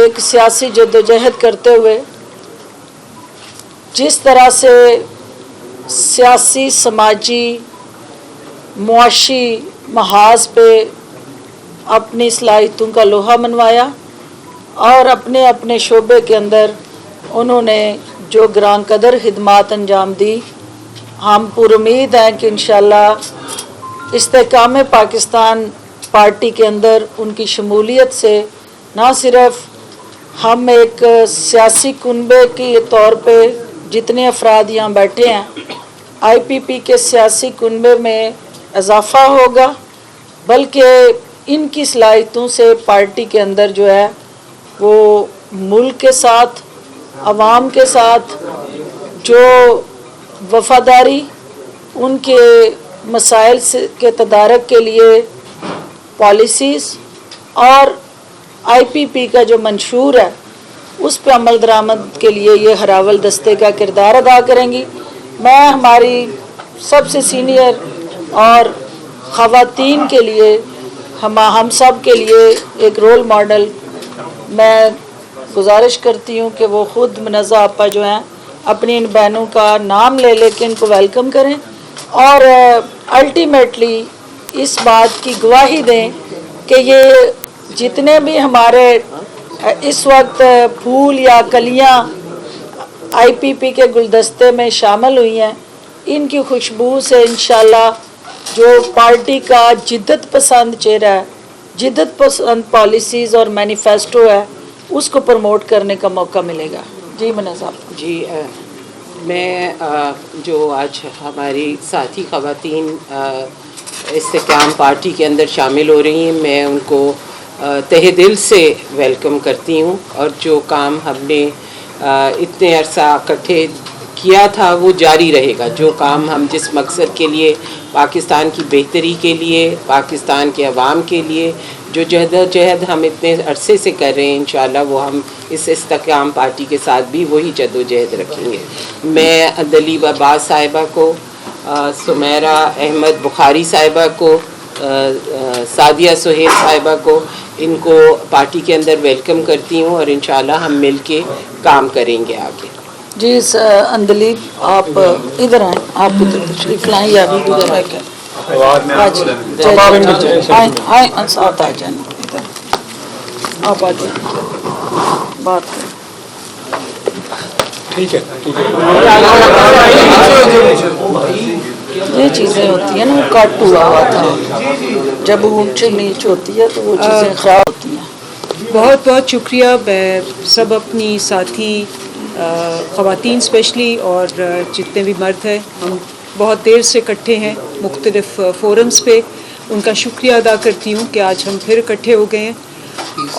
ایک سیاسی جدوجہد کرتے ہوئے جس طرح سے سیاسی سماجی معاشی محاذ پہ اپنی صلاحیتوں کا لوہا منوایا اور اپنے اپنے شعبے کے اندر انہوں نے جو گران قدر خدمات انجام دی، ہم پر امید ہیں کہ انشاءاللہ استحکام پاکستان پارٹی کے اندر ان کی شمولیت سے نہ صرف ہم ایک سیاسی کنبے کے طور پہ جتنے افراد یہاں بیٹھے ہیں آئی پی پی کے سیاسی کنبے میں اضافہ ہوگا، بلکہ ان کی صلاحیتوں سے پارٹی کے اندر جو ہے وہ ملک کے ساتھ عوام کے ساتھ جو وفاداری ان کے مسائل کے تدارک کے لیے پالیسیز اور آئی پی پی کا جو منشور ہے اس پہ عمل درآمد کے لیے یہ ہراول دستے کا کردار ادا کریں گی۔ میں ہماری سب سے سینئر اور خواتین کے لیے ہم سب کے لیے ایک رول ماڈل میں گزارش کرتی ہوں کہ وہ خود منزہ آپا جو ہیں اپنی ان بہنوں کا نام لے لے کے ان کو ویلکم کریں اور الٹیمیٹلی اس بات کی گواہی دیں کہ یہ جتنے بھی ہمارے اس وقت پھول یا کلیاں آئی پی پی کے گلدستے میں شامل ہوئی ہیں، ان کی خوشبو سے انشاءاللہ جو پارٹی کا جدت پسند چہرہ ہے، جدت پسند پالیسیز اور مینیفیسٹو ہے، اس کو پروموٹ کرنے کا موقع ملے گا۔ جی منازع جی میں جو آج ہماری ساتھی خواتین استحکام پارٹی کے اندر شامل ہو رہی ہیں، میں ان کو تہہ دل سے ویلکم کرتی ہوں، اور جو کام ہم نے اتنے عرصہ اکٹھے کیا تھا وہ جاری رہے گا۔ جو کام ہم جس مقصد کے لیے پاکستان کی بہتری کے لیے، پاکستان کے عوام کے لیے جو جہد ہم اتنے عرصے سے کر رہے ہیں، انشاءاللہ وہ ہم اس استحکام پارٹی کے ساتھ بھی وہی جدوجہد رکھیں گے۔ میں دلیب عباس صاحبہ کو، سمیرہ احمد بخاری صاحبہ کو، سعدیہ سہیل صاحبہ کو، ان کو پارٹی کے اندر ویلکم کرتی ہوں، اور انشاءاللہ ہم مل کے کام کریں گے آگے۔ جی اندلیب آپ ادھر آئیں، آپ ادھر تشریف لائیں یا ابھی ادھر آ کے آئیں ساتھ آ جائیں، آپ آ جائیں بات کریں۔ ٹھیک ہے یہ چیزیں ہوتی ہیں نا، وہ کٹ ہوا تھا، جب اونچ نیچ ہوتی ہے تو وہ چیزیں خراب ہوتی ہیں۔ بہت بہت شکریہ۔ میں سب اپنی ساتھی خواتین اسپیشلی اور جتنے بھی مرد ہیں، ہم بہت دیر سے اکٹھے ہیں مختلف فورمز پہ، ان کا شکریہ ادا کرتی ہوں کہ آج ہم پھر اکٹھے ہو گئے ہیں۔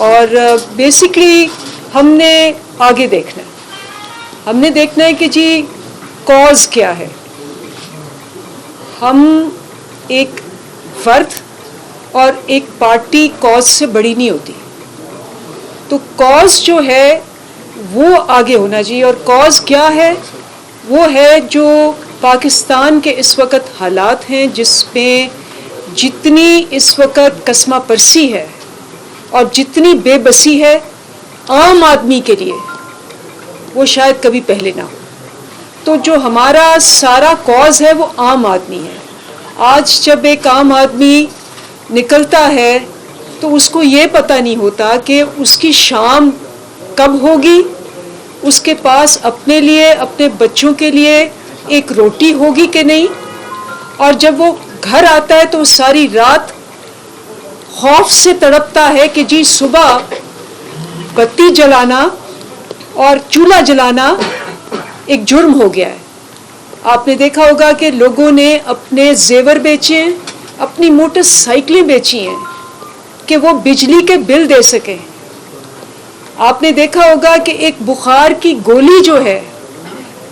اور بیسکلی ہم نے آگے دیکھنا ہے، ہم نے دیکھنا ہے کہ جی کاز کیا ہے۔ ہم ایک فرد اور ایک پارٹی کاز سے بڑی نہیں ہوتی، تو کاز جو ہے وہ آگے ہونا چاہیے۔ اور کاز کیا ہے؟ وہ ہے جو پاکستان کے اس وقت حالات ہیں، جس میں جتنی اس وقت کسمہ پرسی ہے اور جتنی بے بسی ہے عام آدمی کے لیے، وہ شاید کبھی پہلے نہ ہو۔ تو جو ہمارا سارا کاز ہے وہ عام آدمی ہے۔ آج جب ایک عام آدمی نکلتا ہے تو اس کو یہ پتہ نہیں ہوتا کہ اس کی شام کب ہوگی، اس کے پاس اپنے لیے، اپنے بچوں کے لیے ایک روٹی ہوگی کہ نہیں، اور جب وہ گھر آتا ہے تو ساری رات خوف سے تڑپتا ہے کہ جی صبح بتی جلانا اور چولہا جلانا ایک جرم ہو گیا ہے۔ آپ نے دیکھا ہوگا کہ لوگوں نے اپنے زیور بیچے ہیں، اپنی موٹر سائیکلیں بیچی ہیں کہ وہ بجلی کے بل دے سکیں۔ آپ نے دیکھا ہوگا کہ ایک بخار کی گولی جو ہے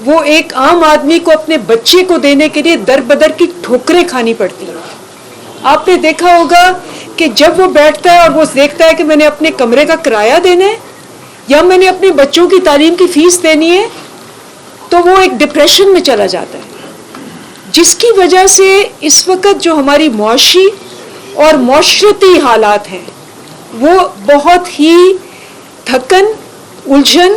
وہ ایک عام آدمی کو اپنے بچے کو دینے کے لیے در بدر کی ٹھوکریں کھانی پڑتی ہیں۔ آپ نے دیکھا ہوگا کہ جب وہ بیٹھتا ہے اور وہ دیکھتا ہے کہ میں نے اپنے کمرے کا کرایہ دینا ہے یا میں نے اپنے بچوں کی تعلیم کی فیس دینی ہے، تو وہ ایک ڈپریشن میں چلا جاتا ہے، جس کی وجہ سے اس وقت جو ہماری معاشی اور معاشرتی حالات ہیں وہ بہت ہی تھکن, الجھن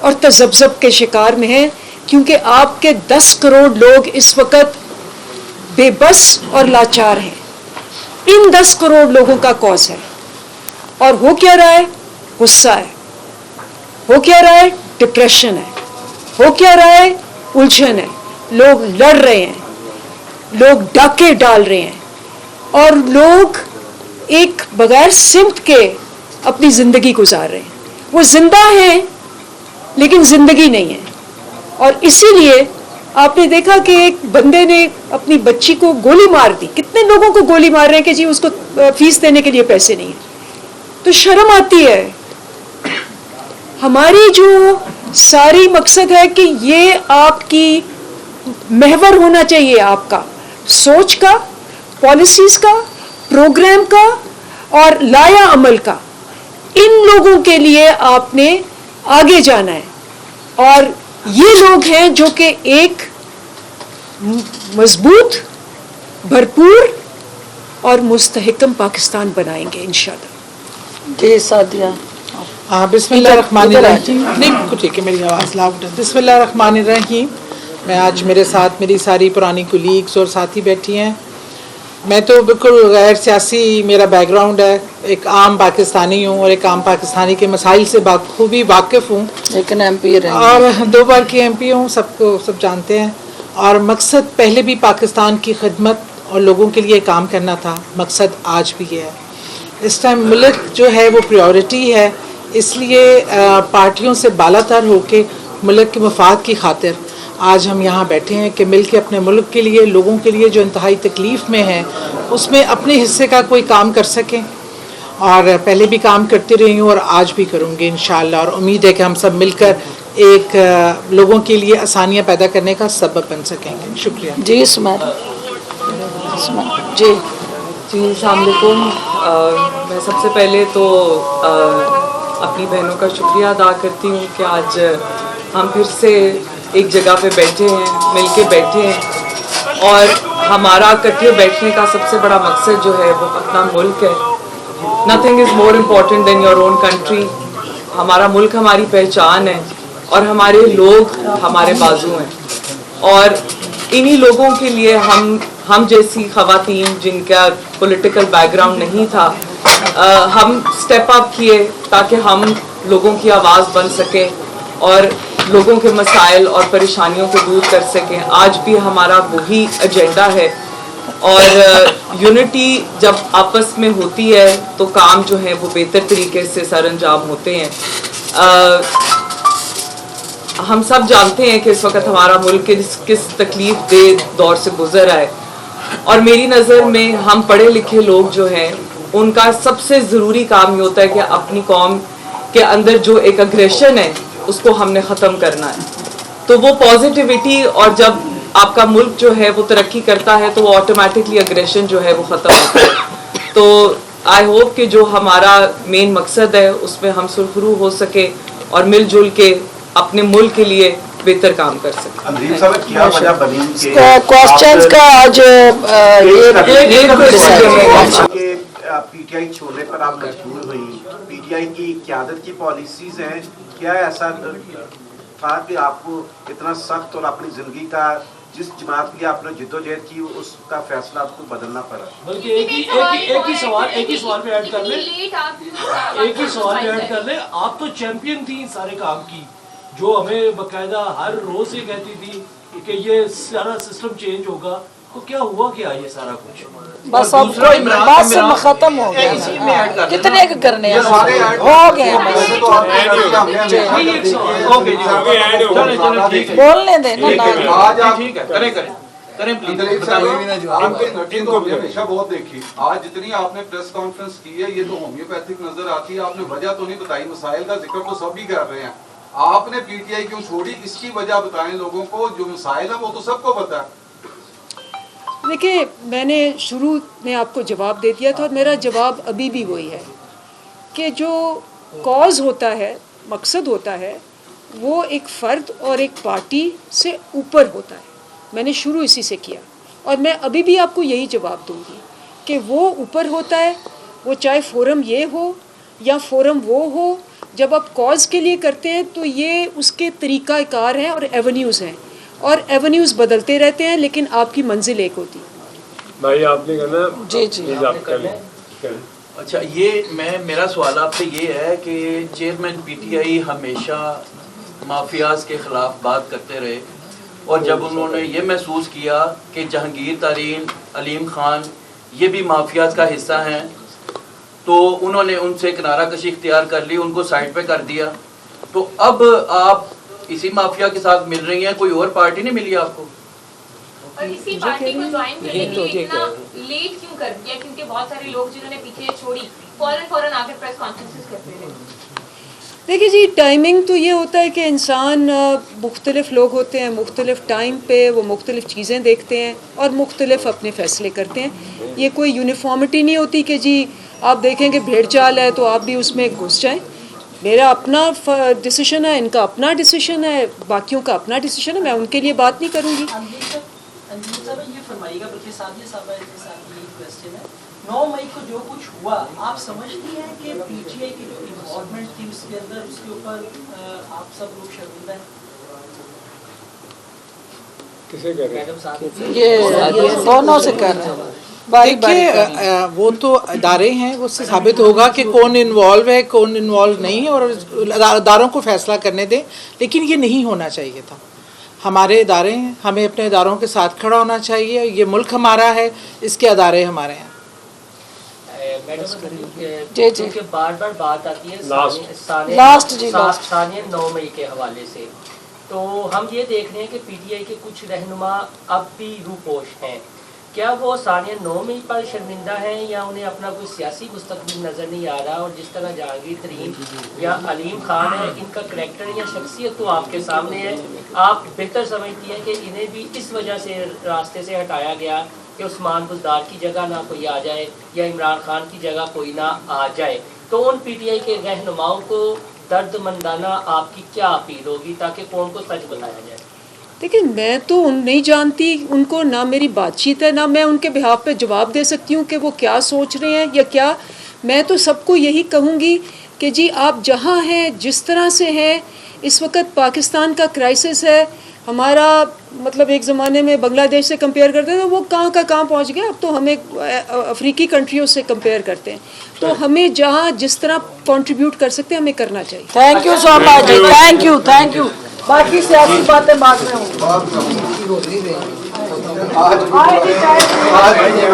اور تذبذب کے شکار میں ہیں, کیونکہ آپ کے 10 کروڑ لوگ اس وقت بے بس اور لاچار ہیں. ان 10 کروڑ لوگوں کا کاز ہے. اور ہو کیا رہا ہے؟ غصہ ہے. ہو کیا رہا ہے؟ ڈپریشن ہے. ہو کیا رہا ہے؟ الجھن ہے. لوگ لڑ رہے ہیں, لوگ ڈاکے ڈال رہے ہیں, اور لوگ ایک بغیر سمت کے اپنی زندگی گزار رہے ہیں. وہ زندہ ہیں لیکن زندگی نہیں ہے. اور اسی لیے آپ نے دیکھا کہ ایک بندے نے اپنی بچی کو گولی مار دی. کتنے لوگوں کو گولی مار رہے ہیں کہ جی اس کو فیس دینے کے لیے پیسے نہیں ہیں. تو شرم آتی ہے. ہماری جو ساری مقصد ہے کہ یہ آپ کی محور ہونا چاہیے, آپ کا سوچ کا, پالیسیز کا, پروگرام کا اور لایا عمل کا. ان لوگوں کے لیے آپ نے آگے جانا ہے, اور یہ لوگ ہیں جو کہ ایک مضبوط, بھرپور اور مستحکم پاکستان بنائیں گے انشاءاللہ. جی سعدیہ. بسم اللہ الرحمن الرحیم. نہیں ٹھیک ہے, میری آواز لاؤڈ ہے. بسم اللہ الرحمن الرحیم. میں آج میرے ساتھ میری ساری پرانی کولیگس اور ساتھی بیٹھی ہیں. میں تو بالکل غیر سیاسی میرا بیک گراؤنڈ ہے, ایک عام پاکستانی ہوں اور ایک عام پاکستانی کے مسائل سے بخوبی واقف ہوں, لیکن ایم پی رہے ہیں اور 2 بار کی ایم پی ہوں, سب کو سب جانتے ہیں. اور مقصد پہلے بھی پاکستان کی خدمت اور لوگوں کے لیے کام کرنا تھا, مقصد آج بھی ہے. اس ٹائم ملک جو ہے وہ پریورٹی ہے, اس لیے پارٹیوں سے بالا تر ہو کے ملک کے مفاد کی خاطر آج ہم یہاں بیٹھے ہیں کہ مل کے اپنے ملک کے لیے, لوگوں کے لیے جو انتہائی تکلیف میں ہیں, اس میں اپنے حصے کا کوئی کام کر سکیں. اور پہلے بھی کام کرتی رہی ہوں اور آج بھی کروں گی انشاءاللہ, اور امید ہے کہ ہم سب مل کر ایک لوگوں کے لیے آسانیاں پیدا کرنے کا سبب بن سکیں گے. شکریہ. جی سمیرا. جی جی السلام علیکم. میں سب سے پہلے تو اپنی بہنوں کا شکریہ ادا کرتی ہوں کہ آج ہم پھر سے ایک جگہ پہ بیٹھے ہیں, مل کے بیٹھے ہیں, اور ہمارا اکٹھے بیٹھنے کا سب سے بڑا مقصد جو ہے وہ اپنا ملک ہے. Nothing is more important than your own country. ہمارا ملک ہماری پہچان ہے, اور ہمارے لوگ ہمارے بازو ہیں. اور انہی لوگوں کے لیے ہم جیسی خواتین جن کا پولیٹیکل بیک گراؤنڈ نہیں تھا, ہم سٹیپ اپ کیے تاکہ ہم لوگوں کی آواز بن سکیں اور لوگوں کے مسائل اور پریشانیوں کو دور کر سکیں. آج بھی ہمارا وہی ایجنڈا ہے, اور یونٹی جب آپس میں ہوتی ہے تو کام جو ہے وہ بہتر طریقے سے سر انجام ہوتے ہیں. ہم سب جانتے ہیں کہ اس وقت ہمارا ملک کس تکلیف دہ دور سے گزر رہا ہے, اور میری نظر میں ہم پڑھے لکھے لوگ جو ہیں ان کا سب سے ضروری کام یہ ہوتا ہے کہ اپنی قوم کے اندر جو ایک اگریشن ہے اس کو ہم نے ختم کرنا ہے. تو وہ پازیٹیوٹی, اور جب آپ کا ملک جو ہے وہ ترقی کرتا ہے تو وہ آٹومیٹکلی اگریشن جو ہے وہ ختم ہوتا ہے. تو آئی ہوپ کہ جو ہمارا مین مقصد ہے اس میں ہم سرخرو ہو سکے اور مل جل کے اپنے ملک کے لیے بہتر کام کر سکیں. کوسچنز کا آج پی ٹی آئی چھوڑنے پر آپ مجبور ہوئی, پی ٹی آئی کی قیادت کی پالیسیز ہیں, کیا ایسا تھا کہ آپ کو اتنا سخت اور اپنی زندگی کا جس جماعت کے لیے آپ نے جدوجہد کی اس کا فیصلہ آپ کو بدلنا پڑا؟ بلکہ ایک ہی سوال پہ ایڈ کر لیں, آپ تو چیمپئن تھی سارے کام کی, جو ہمیں باقاعدہ ہر روز یہ کہتی تھی کہ یہ سارا سسٹم چینج ہوگا, تو کیا ہوا کیا یہ سارا کچھ؟ بس اب بات سے ختم ہو گیا, کتنے کرنے ہیں, ہو گئے بولنے دیں نا. بہت دیکھی آج جتنی آپ نے پریس کانفرنس کی ہے یہ تو ہومیوپیتھک نظر آتی ہے. آپ نے وجہ تو نہیں بتائی, مسائل کا ذکر تو سب ہی کر رہے ہیں, آپ نے پی ٹی آئی کیوں چھوڑی, اس کی وجہ بتائیں لوگوں کو. جو مسائل ہیں وہ تو سب کو پتا ہے. دیکھیں, میں نے شروع میں آپ کو جواب دے دیا تھا, اور میرا جواب ابھی بھی وہی ہے کہ جو کاز ہوتا ہے, مقصد ہوتا ہے, وہ ایک فرد اور ایک پارٹی سے اوپر ہوتا ہے. میں نے شروع اسی سے کیا, اور میں ابھی بھی آپ کو یہی جواب دوں گی کہ وہ اوپر ہوتا ہے, وہ چاہے فورم یہ ہو یا فورم وہ ہو جب آپ کاز کے لیے کرتے ہیں تو یہ اس کے طریقہ کار ہیں اور ایونیوز ہیں، اور ایونیوز بدلتے رہتے ہیں، لیکن آپ کی منزل ایک ہوتی ہے۔ بھائی آپ نے کہنا جی آپ کر لیں۔ اچھا، یہ میرا سوال آپ سے یہ ہے کہ چیئرمین پی ٹی آئی ہمیشہ مافیاز کے خلاف بات کرتے رہے، اور جب انہوں نے یہ محسوس کیا کہ جہانگیر ترین، علیم خان یہ بھی مافیاز کا حصہ ہیں، تو انہوں نے ان سے کنارہ کشی اختیار کر لی، ان کو سائڈ پہ کر دیا۔ تو اب آپ اسی مافیا کے ساتھ مل رہی ہیں، کوئی اور پارٹی نہیں ملی آپ کو؟ اور اسی پارٹی کو جوائن کرنے کے لیے اتنا لیٹ کیوں کر دیا؟ کیونکہ بہت سارے لوگ جنہوں نے پیچھے چھوڑی فوراً آ کے پریس کانفرنسز کرتے رہے۔ دیکھیے جی، ٹائمنگ تو یہ ہوتا ہے کہ انسان مختلف لوگ ہوتے ہیں، مختلف ٹائم پہ وہ مختلف چیزیں دیکھتے ہیں اور مختلف اپنے فیصلے کرتے ہیں۔ یہ کوئی یونیفارمٹی نہیں ہوتی کہ جی آپ دیکھیں کہ بھیڑ چال ہے تو آپ بھی اس میں گھس جائیں۔ میرا اپنا ڈیسیشن ہے، ان کا اپنا ڈیسیشن ہے، باقیوں کا اپنا ڈیسیشن ہے، میں ان کے لیے بات نہیں کروں گی۔ یہ فرمائیے گا، بلکہ ساتھ صاحبہ کے ساتھ یہ کوشچن ہے، 9 مئی کو جو کچھ ہوا، آپ سمجھتی ہیں کہ پی ٹی آئی کی جو انوالومنٹ تھی اس کے اندر، اس کے اوپر آپ سب لوگ شرمندہ ہیں؟ کسے کہہ رہے ہیں؟ یہ دونوں سے کر رہے ہیں۔ دیکھیے وہ تو ادارے ہیں، اس سے ثابت ہوگا کہ کون انوالو ہے کون انوالو نہیں ہے، اور اداروں کو فیصلہ کرنے دیں، لیکن یہ نہیں ہونا چاہیے تھا۔ ہمارے ادارے ہیں، ہمیں اپنے اداروں کے ساتھ کھڑا ہونا چاہیے، یہ ملک ہمارا ہے، اس کے ادارے ہمارے ہیں۔ جی کیونکہ بار بار بات آتی ہے لاسٹ ثانیہ 9 مئی کے حوالے سے، تو ہم یہ دیکھ رہے ہیں کہ پی ٹی آئی کے کچھ رہنما اب بھی روپوش ہیں۔ کیا وہ ثانیہ 9 مئی پر شرمندہ ہیں، یا انہیں اپنا کوئی سیاسی مستقبل نظر نہیں آ رہا؟ اور جس طرح جہانگیر ترین یا علیم خان ہے، ان کا کریکٹر یا شخصیت تو آپ کے سامنے ہے، آپ بہتر سمجھتی ہیں کہ انہیں بھی اس وجہ سے راستے سے ہٹایا گیا کہ عثمان بزدار کی جگہ نہ کوئی آ جائے یا عمران خان کی جگہ کوئی نہ آ جائے؟ تو ان پی ٹی آئی کے رہنماؤں کو درد مندانہ آپ کی کیا اپیل ہوگی تاکہ قوم کو سچ بتایا جائے؟ دیکھیں، میں تو نہیں جانتی ان کو، نہ میری بات چیت ہے، نہ میں ان کے بہاف پہ جواب دے سکتی ہوں کہ وہ کیا سوچ رہے ہیں یا کیا۔ میں تو سب کو یہی کہوں گی کہ جی آپ جہاں ہیں، جس طرح سے ہیں، اس وقت پاکستان کا کرائسس ہے، ہمارا مطلب ایک زمانے میں بنگلہ دیش سے کمپیئر کرتے تھے، وہ کہاں کا کہاں پہنچ گیا، اب تو ہمیں افریقی کنٹریوں سے کمپیئر کرتے ہیں۔ تو ہمیں جہاں جس طرح کنٹریبیوٹ کر سکتے ہیں ہمیں کرنا چاہیے۔ تھینک یو سو مچ جی، تھینک یو۔ باقی سیاسی باتیں بعد میں ہوں گی۔